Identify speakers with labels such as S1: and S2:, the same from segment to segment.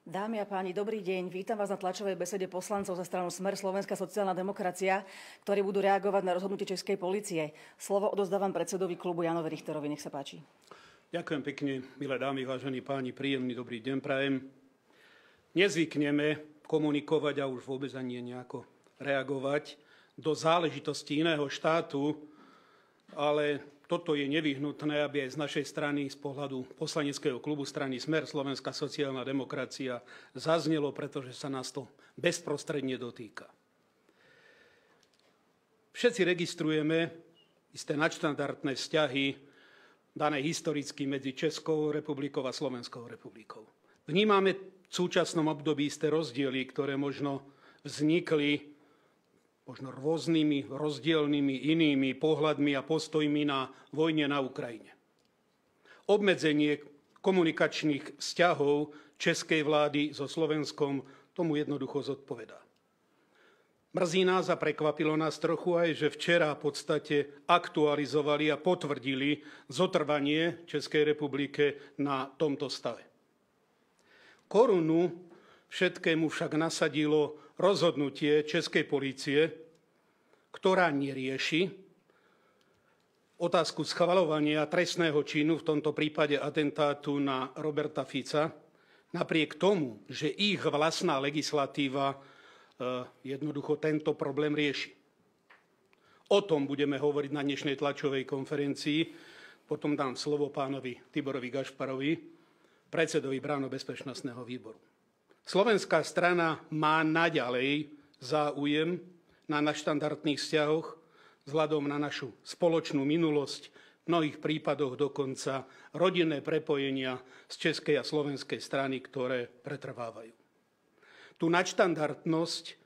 S1: Dámy a páni, dobrý deň. Vítam vás na tlačovej besede poslancov za stranu Smer Slovenská sociálna demokracia, ktorí budú reagovať na rozhodnutie českej polície. Slovo odozdávam predsedovi klubu Jánovi Richterovi. Nech sa páči.
S2: Ďakujem pekne, milé dámy, vážení páni, príjemný dobrý deň prajem. Nezvykneme komunikovať a už vôbec ani nejako reagovať do záležitosti iného štátu, ale toto je nevyhnutné, aby aj z našej strany, z pohľadu poslaneckého klubu strany Smer Slovenská sociálna demokracia zaznelo, pretože sa nás to bezprostredne dotýka. Všetci registrujeme isté nadštandardné vzťahy dané historicky medzi Českou republikou a Slovenskou republikou. Vnímame v súčasnom období isté rozdiely, ktoré možno vznikli možno rôznymi, rozdielnymi, inými pohľadmi a postojmi na vojne na Ukrajine. Obmedzenie komunikačných vzťahov českej vlády so Slovenskom tomu jednoducho zodpovedá. Mrzí nás a prekvapilo nás trochu aj, že včera v podstate aktualizovali a potvrdili zotrvanie Českej republike na tomto stave. Korunu všetkému však nasadilo rozhodnutie českej polície, ktorá nerieši otázku schvaľovania trestného činu, v tomto prípade atentátu na Roberta Fica, napriek tomu, že ich vlastná legislatíva jednoducho tento problém rieši. O tom budeme hovoriť na dnešnej tlačovej konferencii. Potom dám slovo pánovi Tiborovi Gašparovi, predsedovi Branno-bezpečnostného výboru. Slovenská strana má naďalej záujem na nadštandardných vzťahoch vzhľadom na našu spoločnú minulosť, v mnohých prípadoch dokonca rodinné prepojenia z českej a slovenskej strany, ktoré pretrvávajú. Tú nadštandardnosť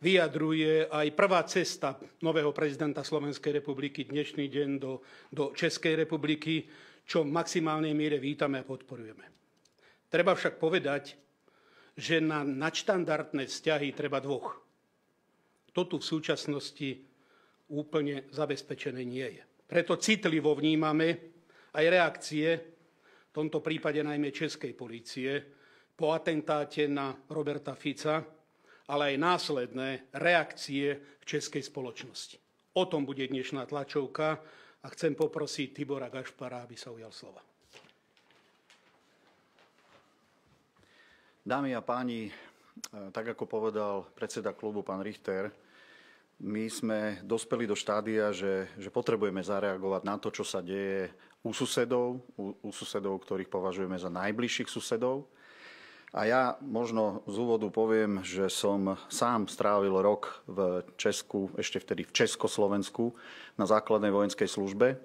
S2: vyjadruje aj prvá cesta nového prezidenta Slovenskej republiky dnešný deň do Českej republiky, čo v maximálnej miere vítame a podporujeme. Treba však povedať, že na nadštandardné vzťahy treba dvoch. To tu v súčasnosti úplne zabezpečené nie je. Preto citlivo vnímame aj reakcie, v tomto prípade najmä českej polície, po atentáte na Roberta Fica, ale aj následné reakcie v českej spoločnosti. O tom bude dnešná tlačovka a chcem poprosiť Tibora Gašpara, aby sa ujal slova.
S3: Dámy a páni, tak ako povedal predseda klubu pán Richter, my sme dospeli do štádia, že potrebujeme zareagovať na to, čo sa deje u susedov, ktorých považujeme za najbližších susedov. A ja možno z úvodu poviem, že som sám strávil rok v Česku, ešte vtedy v Československu, na základnej vojenskej službe.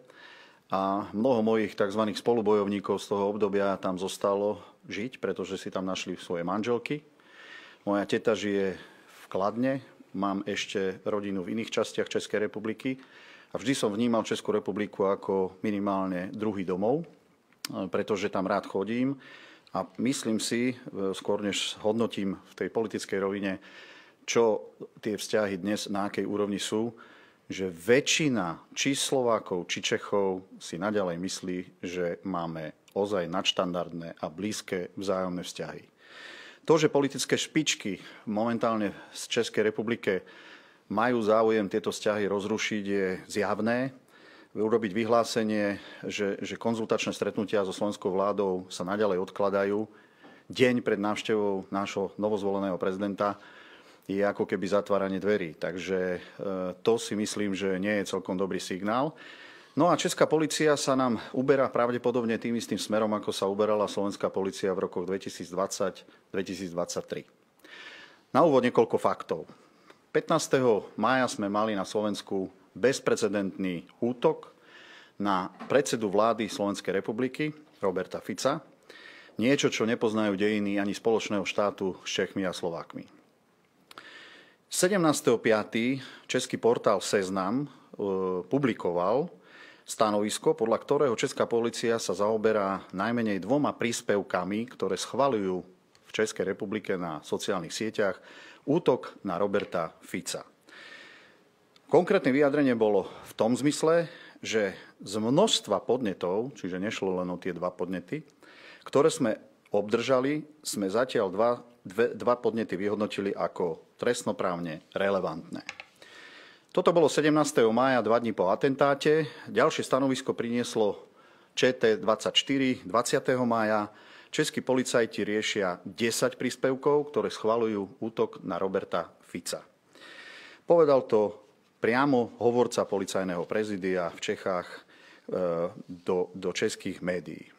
S3: A mnoho mojich tzv. Spolubojovníkov z toho obdobia tam zostalo žiť, pretože si tam našli svoje manželky. Moja teta žije v Kladne, mám ešte rodinu v iných častiach Českej republiky a vždy som vnímal Českú republiku ako minimálne druhý domov, pretože tam rád chodím a myslím si, skôr než hodnotím v tej politickej rovine, čo tie vzťahy dnes na akej úrovni sú, že väčšina či Slovákov, či Čechov si naďalej myslí, že máme ozaj nadštandardné a blízke vzájomné vzťahy. To, že politické špičky momentálne v Českej republike majú záujem tieto vzťahy rozrušiť, je zjavné. Urobiť vyhlásenie, že konzultačné stretnutia so slovenskou vládou sa naďalej odkladajú deň pred návštevou nášho novozvoleného prezidenta, je ako keby zatváranie dverí. Takže to si myslím, že nie je celkom dobrý signál. No a česká polícia sa nám uberá pravdepodobne tým istým smerom, ako sa uberala slovenská polícia v rokoch 2020-2023. Na úvod niekoľko faktov. 15. mája sme mali na Slovensku bezprecedentný útok na predsedu vlády Slovenskej republiky Roberta Fica. Niečo, čo nepoznajú dejiny ani spoločného štátu s Čechmi a Slovákmi. 17.5. český portál Seznam publikoval stanovisko, podľa ktorého česká polícia sa zaoberá najmenej 2 príspevkami, ktoré schvaľujú v Českej republike na sociálnych sieťach útok na Roberta Fica. Konkrétne vyjadrenie bolo v tom zmysle, že z množstva podnetov, čiže nešlo len o tie 2 podnety, ktoré sme obdržali, sme zatiaľ dva podnety vyhodnotili ako trestnoprávne relevantné. Toto bolo 17. mája, 2 dní po atentáte. Ďalšie stanovisko prinieslo ČT24 20. mája. Českí policajti riešia 10 príspevkov, ktoré schvaľujú útok na Roberta Fica. Povedal to priamo hovorca policajného prezídia v Čechách do českých médií.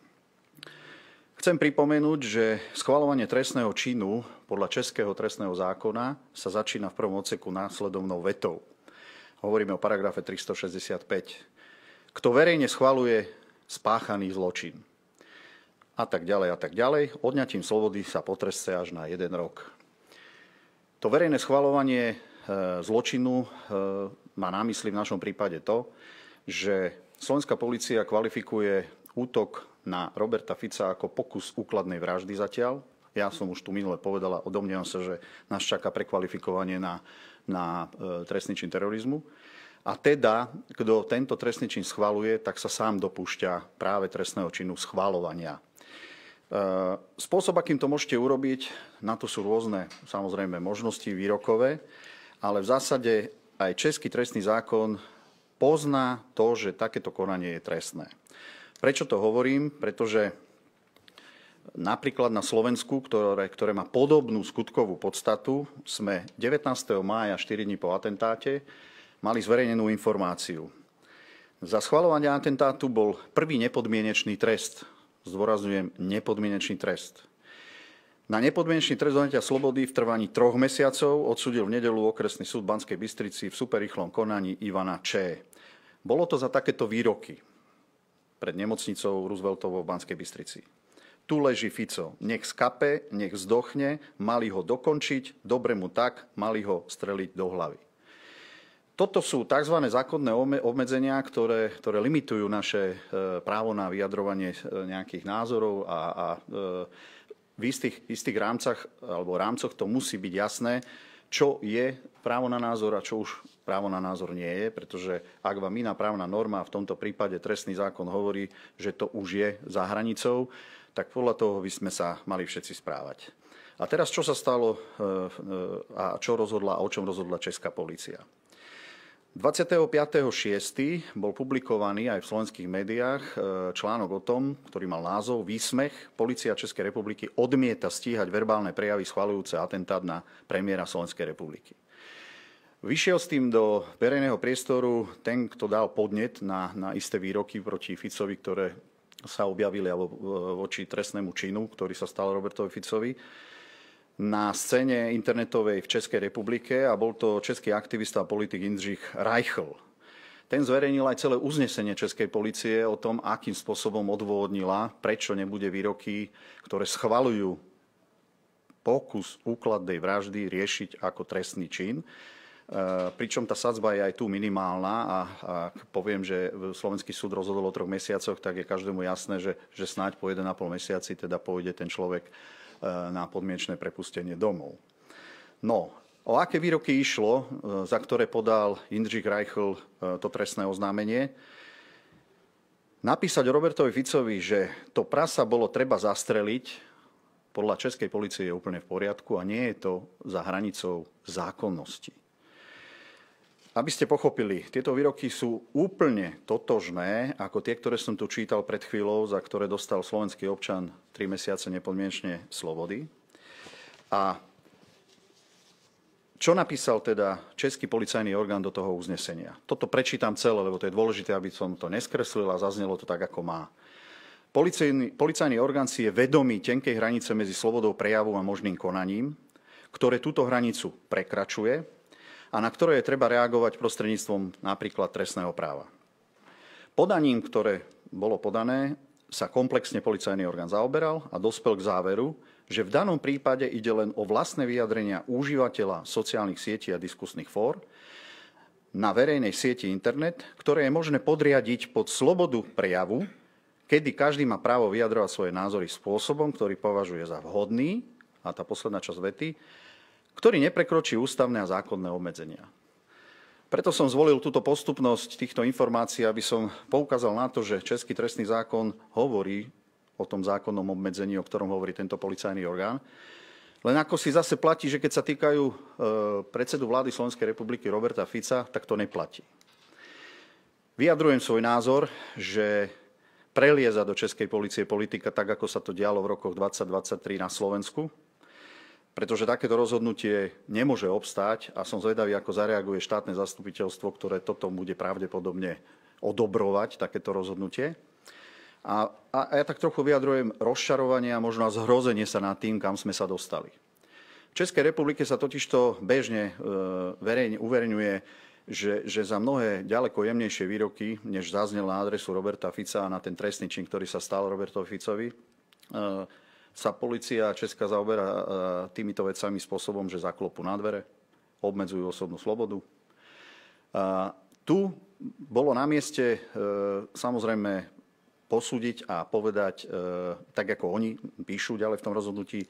S3: Chcem pripomenúť, že schvaľovanie trestného činu podľa českého trestného zákona sa začína v prvom odseku následovnou vetou. Hovoríme o paragrafe 365. Kto verejne schvaľuje spáchaný zločin. A tak ďalej. Odňatím slobody sa potrestá až na 1 rok. To verejné schvaľovanie zločinu má na mysli v našom prípade to, že slovenská polícia kvalifikuje útok na Roberta Fica ako pokus úkladnej vraždy zatiaľ. Ja som už tu minule povedala, domnievam sa, že nás čaká prekvalifikovanie na trestný čin terorizmu. A teda, kto tento trestný čin schvaľuje, tak sa sám dopúšťa práve trestného činu schvaľovania. Spôsob, akým to môžete urobiť, na to sú rôzne, samozrejme, možnosti výrokové, ale v zásade aj český trestný zákon pozná to, že takéto konanie je trestné. Prečo to hovorím? Pretože napríklad na Slovensku, ktoré má podobnú skutkovú podstatu, sme 19. mája, 4 dní po atentáte, mali zverejnenú informáciu. Za schvaľovanie atentátu bol prvý nepodmienečný trest. Zdôrazňujem, nepodmienečný trest. Na nepodmienečný trest odňatia slobody v trvaní 3 mesiacov odsúdil v nedeľu okresný súd Banskej Bystrici v superrýchlom konaní Ivana Č. Bolo to za takéto výroky pred nemocnicou Rooseveltovou v Banskej Bystrici. Tu leží Fico, nech skape, nech zdochne, mali ho dokončiť, dobre mu tak, mali ho streliť do hlavy. Toto sú tzv. Zákonné obmedzenia, ktoré limitujú naše právo na vyjadrovanie nejakých názorov a v istých rámcoch to musí byť jasné, čo je právo na názor a čo už právo na názor nie je, pretože ak vám iná právna norma, v tomto prípade trestný zákon hovorí, že to už je za hranicou, tak podľa toho by sme sa mali všetci správať. A teraz čo sa stalo a čo rozhodla a o čom rozhodla česká polícia? 25.6. bol publikovaný aj v slovenských médiách článok o tom, ktorý mal názov Výsmech. Polícia Českej republiky odmieta stíhať verbálne prejavy schvaľujúce atentát na premiéra Slovenskej republiky. Vyšiel s tým do verejného priestoru ten, kto dal podnet na isté výroky proti Ficovi, ktoré sa objavili alebo voči trestnému činu, ktorý sa stal Robertovi Ficovi, na scéne internetovej v Českej republike a bol to český aktivista a politik Jindřich Reichl. Ten zverejnil aj celé uznesenie Českej polície o tom, akým spôsobom odôvodnila, prečo nebude výroky, ktoré schvaľujú pokus úkladnej vraždy riešiť ako trestný čin. Pričom tá sadzba je aj tu minimálna a ak poviem, že slovenský súd rozhodol o 3 mesiacoch, tak je každému jasné, že snáď po 1,5 mesiaci teda pôjde ten človek na podmienečné prepustenie domov. No, o aké výroky išlo, za ktoré podal Jindřich Reichl to trestné oznámenie? Napísať Robertovi Ficovi, že to prasa bolo treba zastreliť, podľa českej polície je úplne v poriadku a nie je to za hranicou zákonnosti. Aby ste pochopili, tieto výroky sú úplne totožné ako tie, ktoré som tu čítal pred chvíľou, za ktoré dostal slovenský občan 3 mesiace nepodmienečne slobody. A čo napísal teda český policajný orgán do toho uznesenia? Toto prečítam celé, lebo to je dôležité, aby som to neskreslil a zaznelo to tak, ako má. Policajný orgán si je vedomý tenkej hranice medzi slobodou prejavu a možným konaním, ktoré túto hranicu prekračuje a na ktoré je treba reagovať prostredníctvom napríklad trestného práva. Podaním, ktoré bolo podané, sa komplexne policajný orgán zaoberal a dospel k záveru, že v danom prípade ide len o vlastné vyjadrenia užívateľa sociálnych sietí a diskusných fór na verejnej sieti internet, ktoré je možné podriadiť pod slobodu prejavu, kedy každý má právo vyjadrovať svoje názory spôsobom, ktorý považuje za vhodný, a tá posledná časť vety, ktorý neprekročí ústavné a zákonné obmedzenia. Preto som zvolil túto postupnosť týchto informácií, aby som poukázal na to, že český trestný zákon hovorí o tom zákonnom obmedzení, o ktorom hovorí tento policajný orgán. Len ako si zase platí, že keď sa týkajú predsedu vlády Slovenskej republiky Roberta Fica, tak to neplatí. Vyjadrujem svoj názor, že prelieza do českej polície politika tak, ako sa to dialo v rokoch 2023 na Slovensku, pretože takéto rozhodnutie nemôže obstáť a som zvedavý, ako zareaguje štátne zastupiteľstvo, ktoré toto bude pravdepodobne odobrovať, takéto rozhodnutie. A ja tak trochu vyjadrujem rozčarovanie a možno zhrozenie sa nad tým, kam sme sa dostali. V Českej republike sa totižto bežne uverejňuje, že za mnohé ďaleko jemnejšie výroky, než zaznel na adresu Roberta Fica a na ten trestný čin, ktorý sa stal Robertovi Ficovi, sa polícia česká zaoberá týmito vecami spôsobom, že zaklopu na dvere, obmedzujú osobnú slobodu. Tu bolo na mieste samozrejme posúdiť a povedať, tak ako oni píšu ďalej v tom rozhodnutí,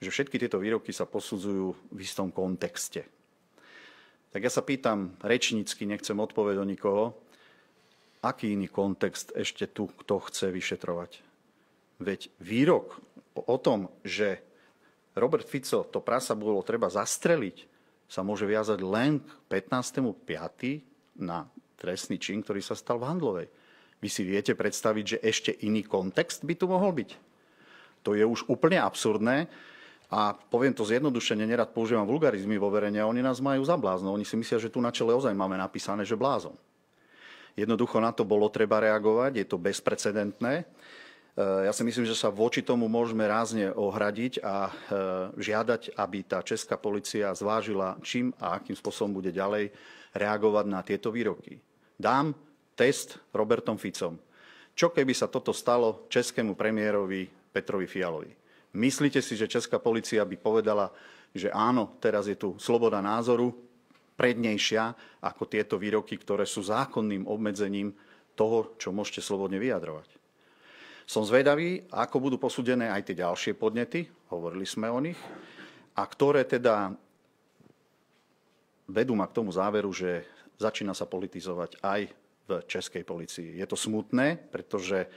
S3: že všetky tieto výroky sa posudzujú v istom kontexte. Tak ja sa pýtam rečnícky, nechcem odpoveď od nikoho, aký iný kontext ešte tu kto chce vyšetrovať? Veď výrok o tom, že Robert Fico, to prasa bolo treba zastreliť, sa môže viazať len k 15.5. na trestný čin, ktorý sa stal v Handlovej. Vy si viete predstaviť, že ešte iný kontext by tu mohol byť? To je už úplne absurdné a poviem to zjednodušene, nerad používam vulgarizmy vo verejne a oni nás majú za blázno. Oni si myslia, že tu na čele ozaj máme napísané, že blázon. Jednoducho na to bolo treba reagovať, je to bezprecedentné. Ja si myslím, že sa voči tomu môžeme rázne ohradiť a žiadať, aby tá česká polícia zvážila, čím a akým spôsobom bude ďalej reagovať na tieto výroky. Dám test Robertom Ficom. Čo keby sa toto stalo českému premiérovi Petrovi Fialovi? Myslíte si, že česká polícia by povedala, že áno, teraz je tu sloboda názoru prednejšia ako tieto výroky, ktoré sú zákonným obmedzením toho, čo môžete slobodne vyjadrovať? Som zvedavý, ako budú posúdené aj tie ďalšie podnety, hovorili sme o nich, a ktoré teda vedú ma k tomu záveru, že začína sa politizovať aj v českej polícii. Je to smutné, pretože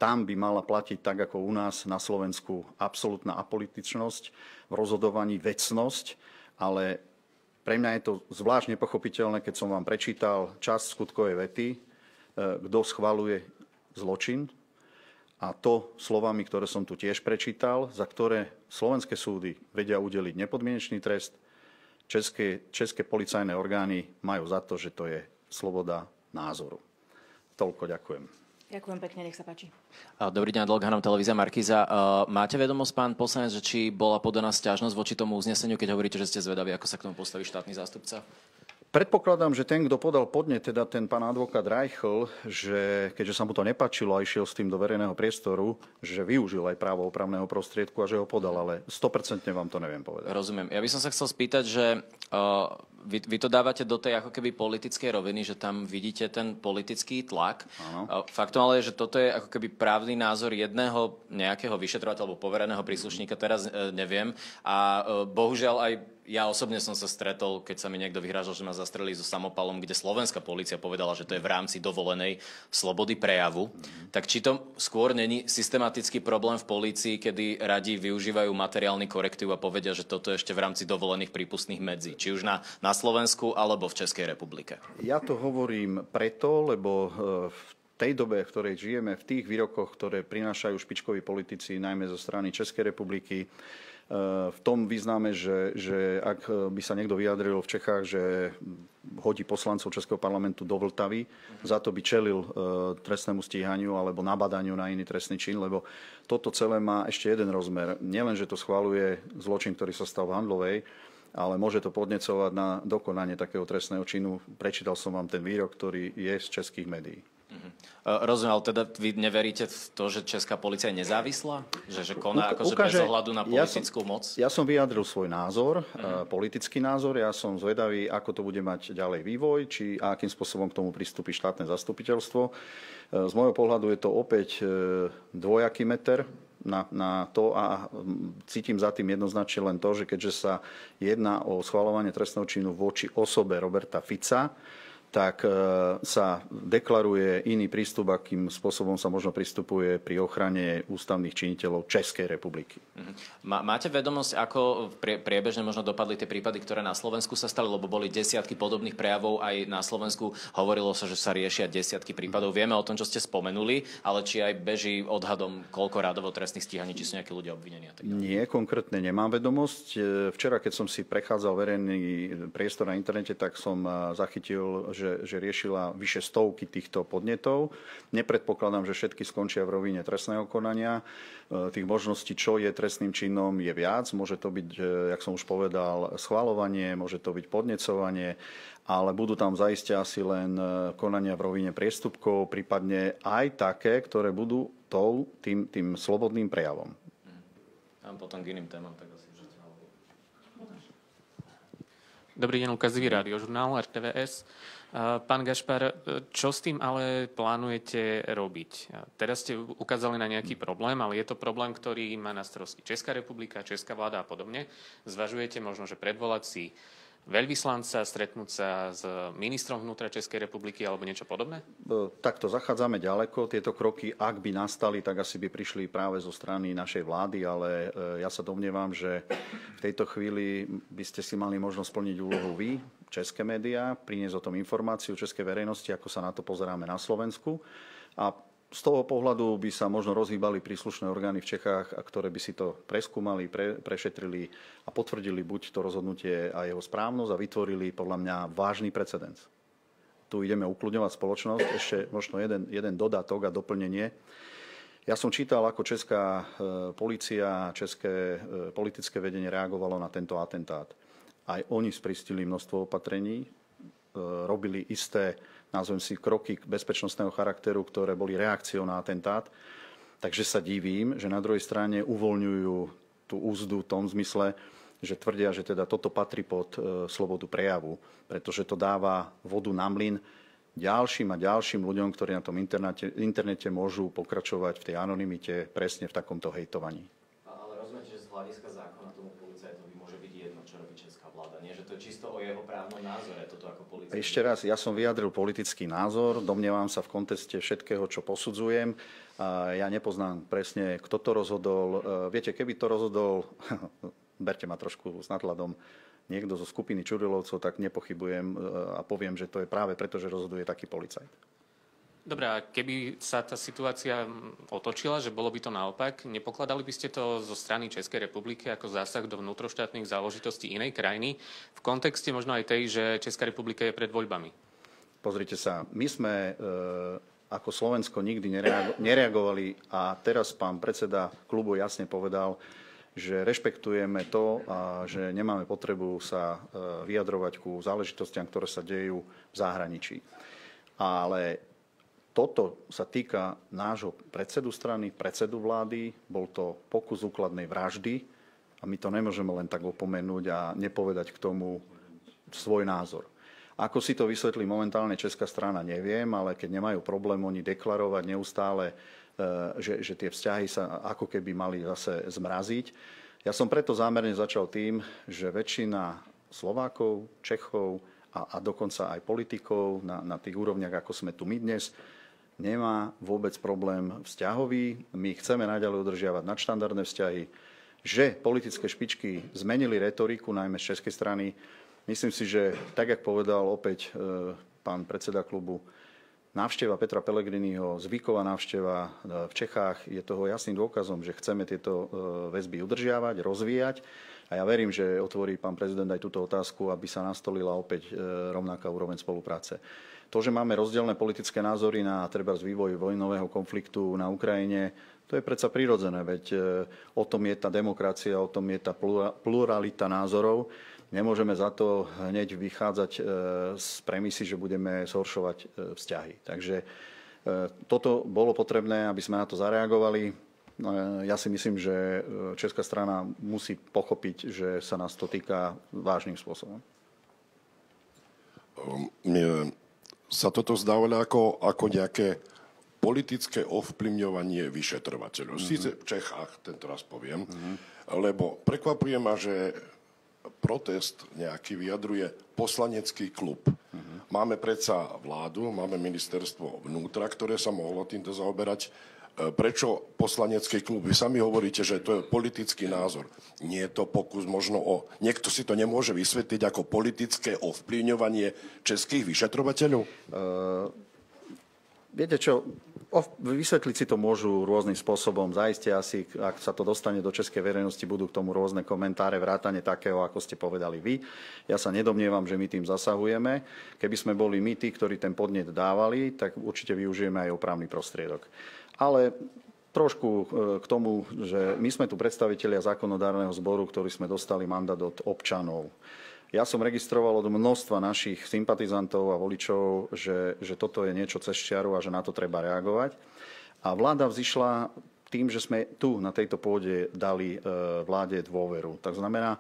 S3: tam by mala platiť tak, ako u nás na Slovensku, absolútna apolitičnosť, v rozhodovaní vecnosť, ale pre mňa je to zvlášť nepochopiteľné, keď som vám prečítal časť skutkovej vety, kto schvaľuje zločin, a to slovami, ktoré som tu tiež prečítal, za ktoré slovenské súdy vedia udeliť nepodmienečný trest, české policajné orgány majú za to, že to je sloboda názoru. Toľko, ďakujem.
S1: Ďakujem pekne, nech sa páči.
S4: Dobrý deň, Adolf Hanov, televízia Markíza. Máte vedomosť, pán poslanec, že či bola podaná sťažnosť voči tomu uzneseniu, keď hovoríte, že ste zvedaví, ako sa k tomu postaví štátny zástupca?
S3: Predpokladám, že ten, kto podal podnet, teda ten pán advokát Reichl, že keďže sa mu to nepáčilo a išiel s tým do verejného priestoru, že využil aj právo opravného prostriedku a že ho podal, ale 100% vám to neviem povedať.
S4: Rozumiem. Ja by som sa chcel spýtať, že vy to dávate do tej ako keby politickej roviny, že tam vidíte ten politický tlak. Faktom ale je, že toto je ako keby právny názor jedného nejakého vyšetrovateľa alebo povereného príslušníka, teraz neviem. A bohužiaľ aj ja osobne som sa stretol, keď sa mi niekto vyhrážal, že ma zastrelí so samopalom, kde slovenská polícia povedala, že to je v rámci dovolenej slobody prejavu. Tak či to skôr není systematický problém v polícii, kedy radi využívajú materiálny korektív a povedia, že toto je ešte v rámci dovolených prípustných medzí, či už na Slovensku alebo v Českej republike? Ja
S3: to hovorím preto, lebo v tej dobe, v ktorej žijeme, v tých výrokoch, ktoré prinášajú špičkoví politici, najmä zo strany Českej republiky, v tom vyznáme, že ak by sa niekto vyjadril v Čechách, že hodí poslancov Českého parlamentu do Vltavy, za to by čelil trestnému stíhaniu alebo nabadaniu na iný trestný čin, lebo toto celé má ešte jeden rozmer. Nielen, že to schvaľuje zločin, ktorý sa stal v Handlovej, ale môže to podnecovať na dokonanie takého trestného činu. Prečítal som vám ten výrok, ktorý je z českých médií.
S4: Rozumiem, ale teda vy neveríte v to, že česká polícia je nezávislá? Že koná akože bez ohľadu na politickú moc?
S3: Ja som vyjadril svoj názor, politický názor. Ja som zvedavý, ako to bude mať ďalej vývoj, či a akým spôsobom k tomu pristúpi štátne zastupiteľstvo. Z môjho pohľadu je to opäť dvojaký meter na to a cítim za tým jednoznačne len to, že keďže sa jedná o schvaľovanie trestného činu voči osobe Roberta Fica, tak sa deklaruje iný prístup, akým spôsobom sa možno pristupuje pri ochrane ústavných činiteľov Českej republiky.
S4: Máte vedomosť, ako priebežne možno dopadli tie prípady, ktoré na Slovensku sa stali, lebo boli desiatky podobných prejavov aj na Slovensku. Hovorilo sa, že sa riešia desiatky prípadov. Vieme o tom, čo ste spomenuli, ale či aj beží odhadom, koľko radovo trestných stíhaní, či sú nejakí ľudia obvinení?
S3: Nie, konkrétne nemám vedomosť. Včera, keď som si prechádzal verejný priestor na internete, tak som zachytil, že riešila vyše stovky týchto podnetov. Nepredpokladám, že všetky skončia v rovine trestného konania. Tých možností, čo je trestným činom, je viac. Môže to byť, jak som už povedal, schvaľovanie, môže to byť podnecovanie, ale budú tam zaiste asi len konania v rovine priestupkov, prípadne aj také, ktoré budú tým slobodným prejavom.
S4: A potom k iným témam, tak asi už.
S5: Dobrý deň, Lukáš Zivý, Radiožurnál, RTVS. Pán Gašpar, čo s tým ale plánujete robiť? Teraz ste ukázali na nejaký problém, ale je to problém, ktorý má na starosti Česká republika, česká vláda a podobne. Zvažujete možno, že predvolať si veľvyslanca, stretnúť sa s ministrom vnútra Českej republiky alebo niečo podobné?
S3: Takto zachádzame ďaleko. Tieto kroky, ak by nastali, tak asi by prišli práve zo strany našej vlády, ale ja sa domnievam, že v tejto chvíli by ste si mali možno splniť úlohu vy, české médiá, priniesť o tom informáciu českej verejnosti, ako sa na to pozeráme na Slovensku. A z toho pohľadu by sa možno rozhýbali príslušné orgány v Čechách, ktoré by si to preskúmali, prešetrili a potvrdili buď to rozhodnutie a jeho správnosť a vytvorili podľa mňa vážny precedens. Tu ideme ukľudňovať spoločnosť. Ešte možno jeden dodatok a doplnenie. Ja som čítal, ako česká polícia, české politické vedenie reagovalo na tento atentát. Aj oni sprísnili množstvo opatrení, robili isté, nazvem si, kroky bezpečnostného charakteru, ktoré boli reakciou na atentát. Takže sa divím, že na druhej strane uvoľňujú tú úzdu v tom zmysle, že tvrdia, že teda toto patrí pod slobodu prejavu, pretože to dáva vodu na mlyn ďalším a ďalším ľuďom, ktorí na tom internete môžu pokračovať v tej anonymite presne v takomto hejtovaní.
S4: Ale rozumiete, že z hľadiska zákona tomu policajtovi môže byť jedno, čo robí česká vláda. Nie, že to je čisto o jeho právnom názore, toto ako policajt.
S3: Ešte raz, ja som vyjadril politický názor, domnievam sa v kontexte všetkého, čo posudzujem. Ja nepoznám presne, kto to rozhodol. Viete, keby to rozhodol, berte ma trošku s nadhľadom, niekto zo skupiny Čurilovcov, tak nepochybujem a poviem, že to je práve preto, že rozhoduje taký policajt.
S5: Dobre, a keby sa tá situácia otočila, že bolo by to naopak, nepokladali by ste to zo strany Českej republiky ako zásah do vnútroštátnych záležitostí inej krajiny v kontexte možno aj tej, že Česká republika je pred voľbami?
S3: Pozrite sa, my sme ako Slovensko nikdy nereagovali a teraz pán predseda klubu jasne povedal, že rešpektujeme to a že nemáme potrebu sa vyjadrovať ku záležitostiam, ktoré sa dejú v zahraničí. Ale toto sa týka nášho predsedu strany, predsedu vlády. Bol to pokus úkladnej vraždy a my to nemôžeme len tak opomenúť a nepovedať k tomu svoj názor. Ako si to vysvetlí momentálne česká strana, neviem, ale keď nemajú problém oni deklarovať neustále, že tie vzťahy sa ako keby mali zase zmraziť. Ja som preto zámerne začal tým, že väčšina Slovákov, Čechov a dokonca aj politikov na tých úrovniach, ako sme tu my dnes, nemá vôbec problém vzťahový. My chceme naďalej udržiavať nadštandardné vzťahy. Že politické špičky zmenili retoriku, najmä z českej strany, myslím si, že tak, jak povedal opäť pán predseda klubu, návšteva Petra Pellegriniho, zvyková návšteva v Čechách je toho jasným dôkazom, že chceme tieto väzby udržiavať, rozvíjať. A ja verím, že otvorí pán prezident aj túto otázku, aby sa nastolila opäť rovnaká úroveň spolupráce. To, že máme rozdielne politické názory na trebárs vývoj vojnového konfliktu na Ukrajine, to je predsa prirodzené, veď o tom je tá demokracia, o tom je tá pluralita názorov. Nemôžeme za to hneď vychádzať z premisy, že budeme zhoršovať vzťahy. Takže toto bolo potrebné, aby sme na to zareagovali. Ja si myslím, že česká strana musí pochopiť, že sa nás to týka vážnym spôsobom.
S6: Sa toto zdáva ako nejaké politické ovplyvňovanie vyšetrovateľov. Síce v Čechách, tento raz poviem, lebo prekvapuje ma, že protest nejaký vyjadruje poslanecký klub. máme predsa vládu, máme ministerstvo vnútra, ktoré sa mohlo týmto zaoberať. Prečo poslanecký klub? Vy sami hovoríte, že to je politický názor. Nie je to pokus možno o... Niekto si to nemôže vysvetliť ako politické ovplyvňovanie českých vyšetrovateľov?
S3: Viete čo, vysvetliť si to môžu rôznym spôsobom. Zaiste asi, ak sa to dostane do českej verejnosti, budú k tomu rôzne komentáre, vrátane takého, ako ste povedali vy. Ja sa nedomnievam, že my tým zasahujeme. Keby sme boli my tí, ktorí ten podnet dávali, tak určite využijeme aj opravný prostriedok. Ale trošku k tomu, že my sme tu predstavitelia zákonodárneho zboru, ktorí sme dostali mandát od občanov. Ja som registroval od množstva našich sympatizantov a voličov, že toto je niečo cez čiaru a že na to treba reagovať. A vláda vzýšla tým, že sme tu na tejto pôde dali vláde dôveru. Tak znamená,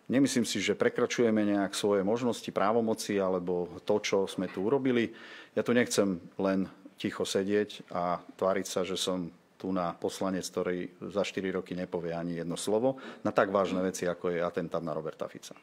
S3: nemyslím si, že prekračujeme nejak svoje možnosti, právomoci alebo to, čo sme tu urobili. Ja tu nechcem len ticho sedieť a tváriť sa, že som tu na poslanec, ktorý za 4 roky nepovie ani jedno slovo na tak vážne veci, ako je atentát na Roberta Fica.